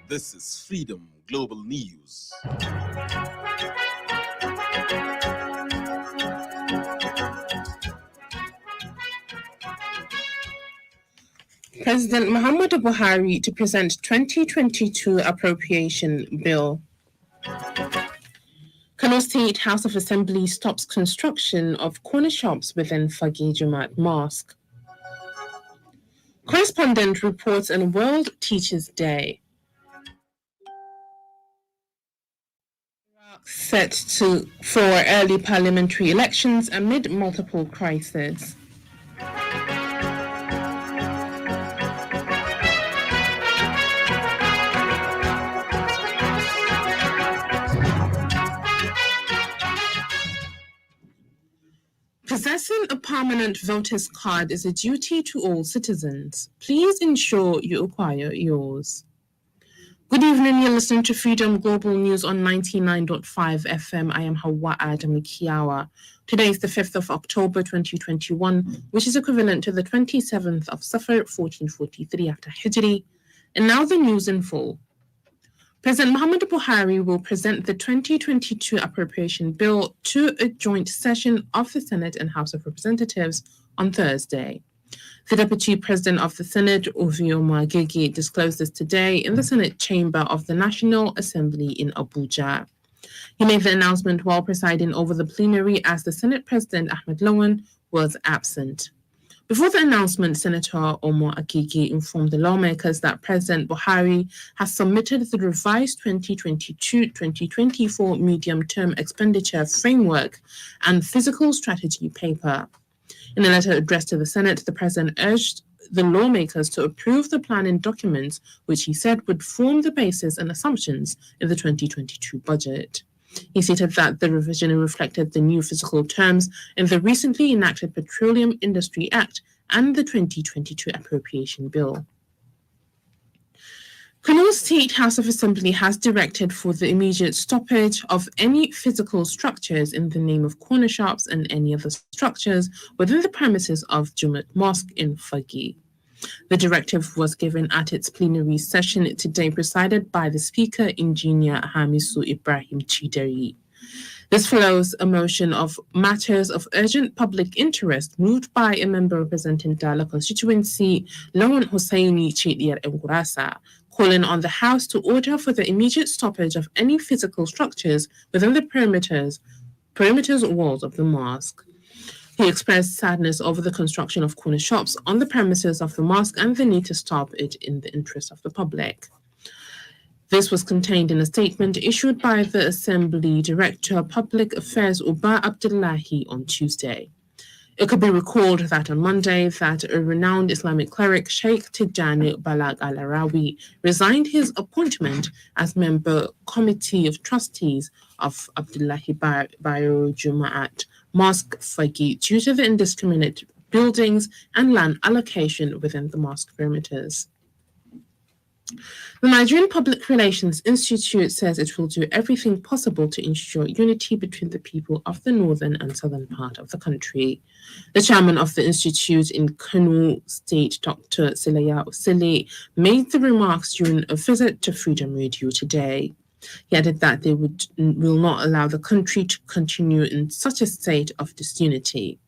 This is Freedom Global News. President Muhammadu Buhari to present 2022 appropriation bill. Kano State House of Assembly stops construction of corner shops within Fagi Jumat Mosque. Correspondent reports on World Teachers' Day. Set for early parliamentary elections amid multiple crises. Possessing a permanent voter's card is a duty to all citizens. Please ensure you acquire yours. Good evening, you're listening to Freedom Global News on 99.5 FM. I am Hauwa Adamu Kiyawa. Today is the 5th of October 2021, which is equivalent to the 27th of Safar 1443 after Hijri. And now the news in full. President Muhammadu Buhari will present the 2022 appropriation bill to a joint session of the Senate and House of Representatives on Thursday. The Deputy President of the Senate, Ovioma Agege, disclosed this today in the Senate chamber of the National Assembly in Abuja. He made the announcement while presiding over the plenary as the Senate President, Ahmed Lawan, was absent. Before the announcement, Senator Omo Agege informed the lawmakers that President Buhari has submitted the revised 2022-2024 medium-term expenditure framework and fiscal strategy paper. In a letter addressed to the Senate, the President urged the lawmakers to approve the planning documents, which he said would form the basis and assumptions in the 2022 budget. He stated that the revision reflected the new fiscal terms in the recently enacted Petroleum Industry Act and the 2022 Appropriation Bill. Kano State House of Assembly has directed for the immediate stoppage of any physical structures in the name of corner shops and any other structures within the premises of Jumat Mosque in Fagi. The directive was given at its plenary session today, presided by the Speaker, Engineer Hamisu Ibrahim Chideri. This follows a motion of matters of urgent public interest moved by a member representing Dala constituency, Lawan Hosseini Chidiyar Ngurasa, calling on the House to order for the immediate stoppage of any physical structures within the perimeters walls of the mosque. He expressed sadness over the construction of corner shops on the premises of the mosque and the need to stop it in the interest of the public. This was contained in a statement issued by the Assembly Director of Public Affairs Uba Abdullahi on Tuesday. It could be recalled that on Monday that a renowned Islamic cleric, Sheikh Tijani Balag Al-Arawi, resigned his appointment as member Committee of Trustees of Abdullahi Bayro Jumaat Mosque Fagi due to the indiscriminate buildings and land allocation within the mosque perimeters. The Nigerian Public Relations Institute says it will do everything possible to ensure unity between the people of the northern and southern part of the country. The chairman of the institute in Kano State, Dr. Silaya Osile, made the remarks during a visit to Freedom Radio today. He added that they will not allow the country to continue in such a state of disunity.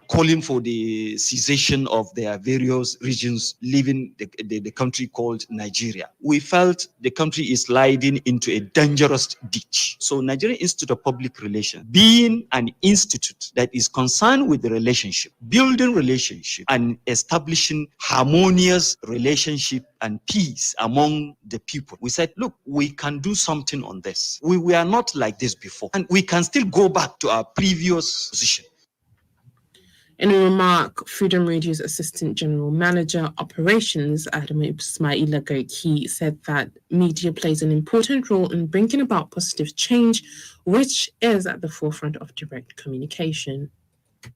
Calling for the cessation of their various regions leaving the country called Nigeria. We felt the country is sliding into a dangerous ditch. So Nigerian Institute of Public Relations, being an institute that is concerned with the relationship, building relationship and establishing harmonious relationship and peace among the people, we said, look, we can do something on this. We were not like this before, and we can still go back to our previous position. In a remark, Freedom Radio's Assistant General Manager Operations, Adamu Ismaila Garki, said that media plays an important role in bringing about positive change, which is at the forefront of direct communication.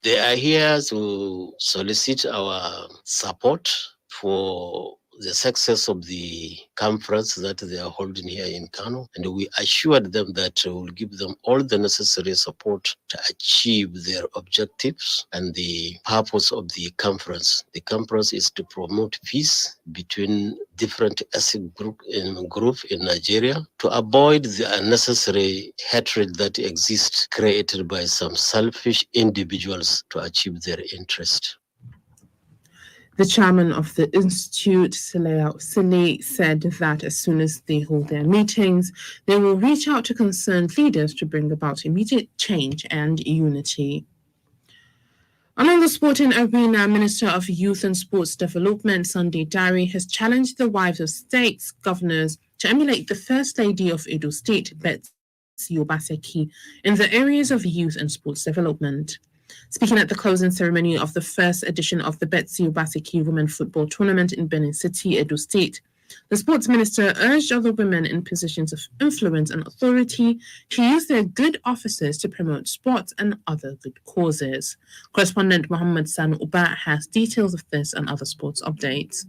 They are here to solicit our support for the success of the conference that they are holding here in Kano, and we assured them that we will give them all the necessary support to achieve their objectives and the purpose of the conference. The conference is to promote peace between different ethnic group in Nigeria, to avoid the unnecessary hatred that exists created by some selfish individuals to achieve their interest. The chairman of the institute, Sile, said that as soon as they hold their meetings, they will reach out to concerned leaders to bring about immediate change and unity. On the sporting arena, Minister of Youth and Sports Development, Sunday Dari, has challenged the wives of states governors to emulate the First Lady of Edo State, Betsy Obaseki, in the areas of youth and sports development. Speaking at the closing ceremony of the first edition of the Betsy Obaseki Women Football Tournament in Benin City, Edo State, the sports minister urged other women in positions of influence and authority to use their good offices to promote sports and other good causes. Correspondent Muhammad San Uba has details of this and other sports updates.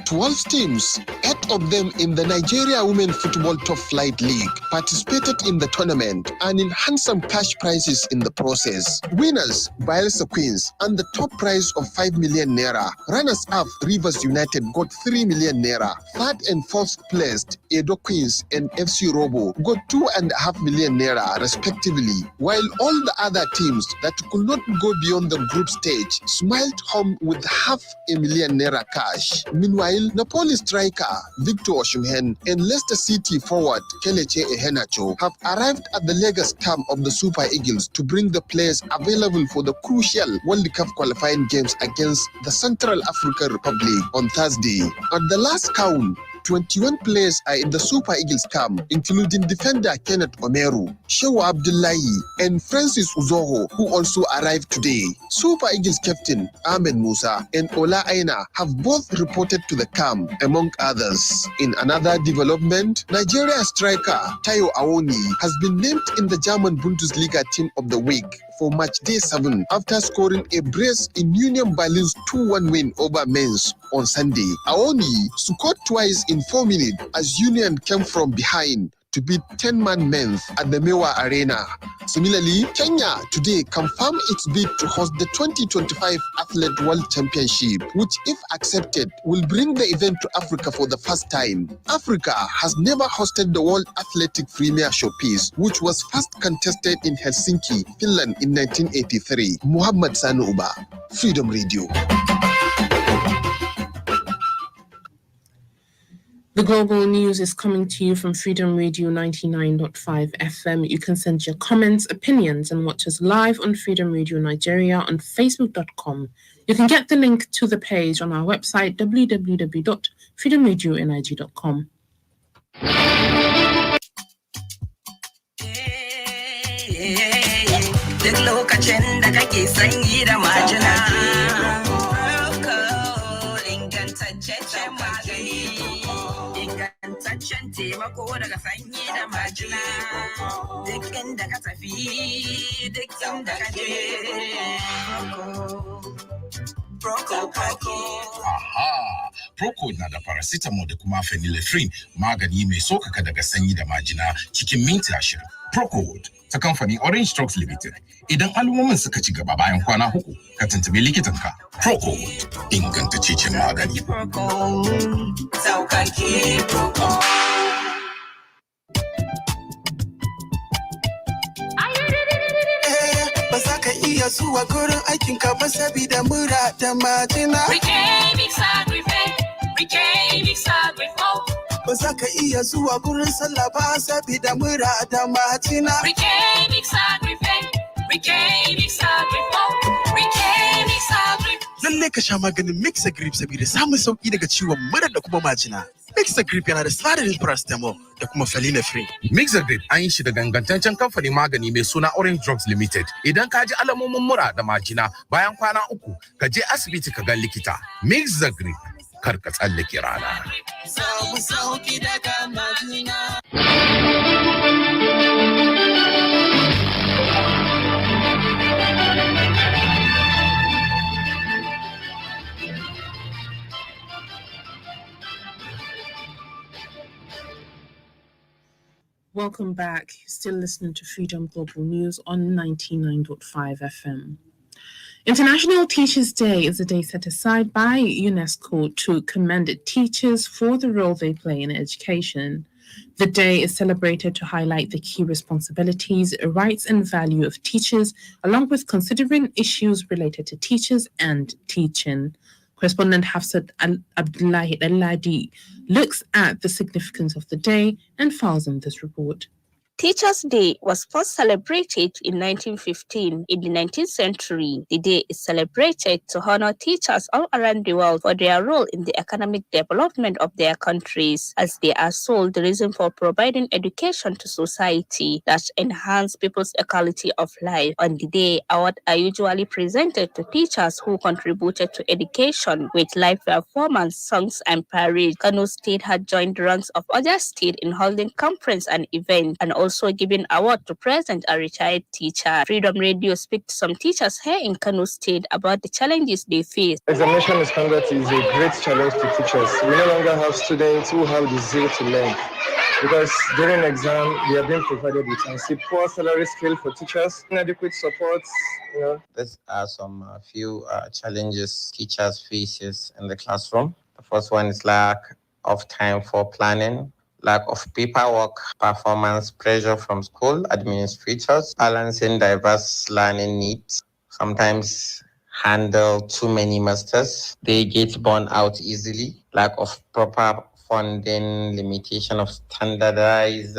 12 teams, 8 of them in the Nigeria Women Football Top Flight League, participated in the tournament, earning handsome cash prizes in the process. Winners, Bayelsa Queens, and the top prize of 5 million naira. Runners-up, Rivers United, got 3 million naira. Third and fourth placed, Edo Queens and FC Robo, got 2.5 million naira, respectively, while all the other teams that could not go beyond the group stage smiled home with 500,000 naira cash. Meanwhile, Napoli striker Victor Osimhen and Leicester City forward Kelechi Iheanacho have arrived at the Lagos camp of the Super Eagles to bring the players available for the crucial World Cup qualifying games against the Central African Republic on Thursday. At the last count, 21 players are in the Super Eagles camp, including defender Kenneth Omeru, Shehu Abdullahi, and Francis Uzoho, who also arrived today. Super Eagles captain Ahmed Musa and Ola Aina have both reported to the camp, among others. In another development, Nigeria striker Tayo Awoni has been named in the German Bundesliga Team of the Week for match day 7 after scoring a brace in Union Berlin's 2-1 win over Mainz on Sunday. Awoni scored twice in 4 minutes as Union came from behind to beat 10-man Mainz at the Mewa Arena. Similarly, Kenya today confirmed its bid to host the 2025 Athlete World Championship, which, if accepted, will bring the event to Africa for the first time. Africa has never hosted the World Athletic Premier Showpiece, which was first contested in Helsinki, Finland in 1983. Muhammad Sanuba, Freedom Radio. The global news is coming to you from Freedom Radio 99.5 FM. You can send your comments, opinions, and watch us live on Freedom Radio Nigeria on Facebook.com. You can get the link to the page on our website, www.freedomradionig.com. Ingantaccen taimako daga sanyi da majina, duk inda ka tafi, duk inda ka je. Proco. Aha! Proco na da paracetamol da kuma phenylephrine, magani mai sokaka daga sanyi da majina cikin minti 20. Proco ta kamfanin Orange Drugs Limited. Idan al'ummomin suka ci gaba bayan kwana 3, ka tuntubi likitanka. Proco ingantaccen magani. Proco, saukake Proco. Ba za ka iya zuwa gurin aikinka ba sabida mura da majina. Ba za ka iya zuwa gurin sallah ba sabida mura da majina. Lalle ka sha maganin Mixagrip saboda samun sauki daga ciwon mura da kuma majina. Mixagrip yana da sinadarin paracetamol da kuma phenylephrine. Mixagrip an yi shi da ingantaccen kamfanin magani mai suna Orange Drugs Limited. Idan ka ji alamomin mura da majina bayan kwana 3, ka je asibiti ka ga likita. Mixagrip, kar ka tsallake rana. Samu sauki daga majina. Welcome back. Still listening to Freedom Global News on 99.5 FM. International Teachers' Day is a day set aside by UNESCO to commend teachers for the role they play in education. The day is celebrated to highlight the key responsibilities, rights, and value of teachers, along with considering issues related to teachers and teaching. Correspondent Hafsat Abdullahi Al-Ladi looks at the significance of the day and files in this report. Teachers' Day was first celebrated in 1915. In the 19th century, the day is celebrated to honor teachers all around the world for their role in the economic development of their countries, as they are sole the reason for providing education to society that enhance people's quality of life. On the day, awards are usually presented to teachers who contributed to education with live performance, songs, and parades. Kano State had joined the ranks of other states in holding conference and events, and also giving award to present a retired teacher. Freedom Radio speaks to some teachers here in Kano State about the challenges they face. Examination misconduct is a great challenge to teachers. We no longer have students who have the zeal to learn, because during exam they are being provided with poor salary scale for teachers, inadequate support. These are some few challenges teachers faces in the classroom. The first one is lack of time for planning, lack of paperwork, performance pressure from school administrators, balancing diverse learning needs, sometimes handle too many masters. They get burned out easily, lack of proper funding, limitation of standardized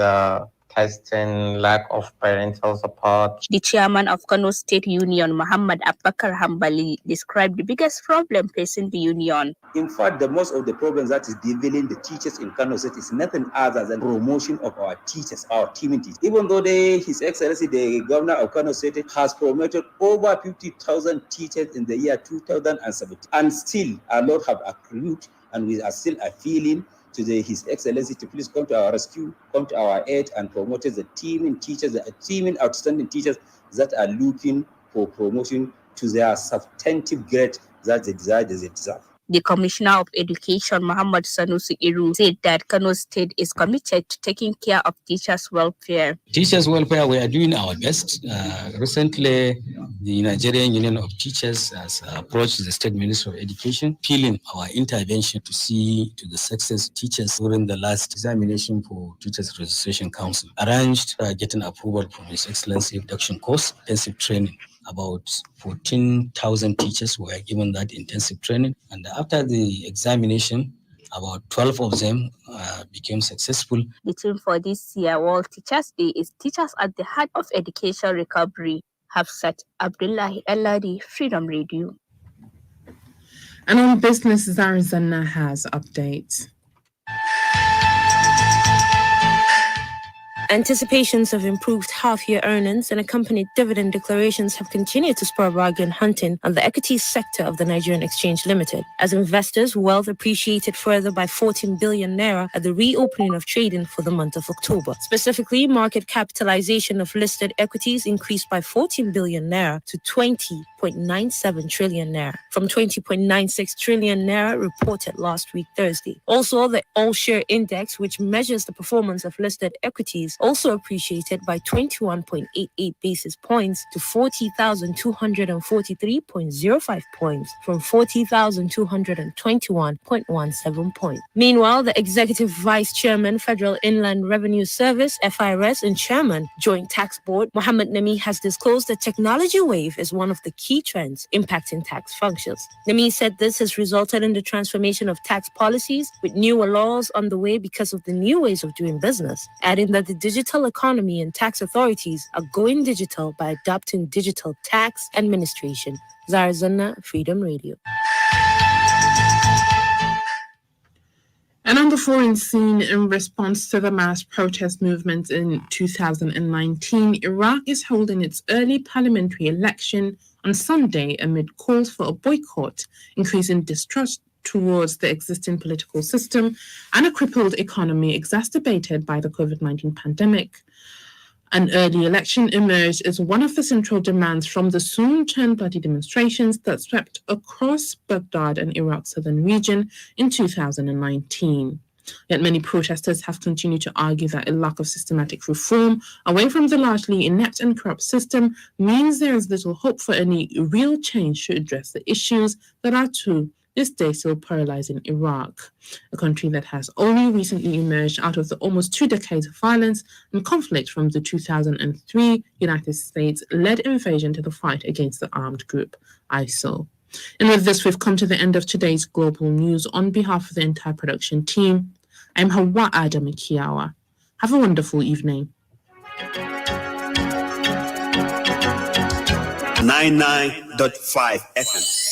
testing, lack of parental support. The chairman of Kano State Union, Muhammad Abakar Hambali, described the biggest problem facing the union. In fact, the most of the problems that is dealing the teachers in Kano State is nothing other than promotion of our teachers, our teaming teachers. Even though His Excellency, the Governor of Kano State, has promoted over 50,000 teachers in the year 2017, and still a lot have accrued, and we are still appealing to His Excellency to please come to our rescue, come to our aid, and promote the teaming teachers, the teaming outstanding teachers that are looking for promotion to their substantive grade that they deserve. The Commissioner of Education, Muhammad Sanusi Iru, said that Kano State is committed to taking care of teachers' welfare. Teachers' welfare, we are doing our best. Recently, the Nigerian Union of Teachers has approached the State Ministry of Education, appealing our intervention to see to the success of teachers during the last examination for Teachers Registration Council. Arranged getting approval from His Excellency Induction Course, intensive training. About 14,000 teachers were given that intensive training. And after the examination, about 12 of them became successful. The theme for this year, World Teachers Day, is Teachers at the Heart of Education Recovery. Hafsat Abdullahi Al-Ladi, Freedom Radio. And on business, Zarizana has updates. Anticipations of improved half-year earnings and accompanied dividend declarations have continued to spur bargain hunting on the equities sector of the Nigerian Exchange Limited, as investors' wealth appreciated further by 14 billion naira at the reopening of trading for the month of October. Specifically, market capitalization of listed equities increased by 14 billion naira to 20.97 trillion naira, from 20.96 trillion naira reported last week Thursday. Also, the all-share index, which measures the performance of listed equities, also appreciated by 21.88 basis points to 40,243.05 points from 40,221.17 points. Meanwhile, the Executive Vice Chairman, Federal Inland Revenue Service, FIRS, and Chairman, Joint Tax Board, Mohammed Nami, has disclosed that technology wave is one of the key trends impacting tax functions. Nami said this has resulted in the transformation of tax policies, with newer laws on the way because of the new ways of doing business, adding that the digital economy and tax authorities are going digital by adopting digital tax administration. Zarzana, Freedom Radio. And on the foreign scene, in response to the mass protest movement in 2019, Iraq is holding its early parliamentary election on Sunday amid calls for a boycott, increasing distrust towards the existing political system and a crippled economy exacerbated by the COVID-19 pandemic. An early election emerged as one of the central demands from the soon-turn-bloody demonstrations that swept across Baghdad and Iraq's southern region in 2019. Yet many protesters have continued to argue that a lack of systematic reform away from the largely inept and corrupt system means there is little hope for any real change to address the issues that are to this day still paralyzing Iraq, a country that has only recently emerged out of the almost 2 decades of violence and conflict from the 2003 United States-led invasion to the fight against the armed group ISIL. And with this, we've come to the end of today's Global News. On behalf of the entire production team, I'm Hauwa Adamu Kiyawa. Have a wonderful evening. 99.5 FM.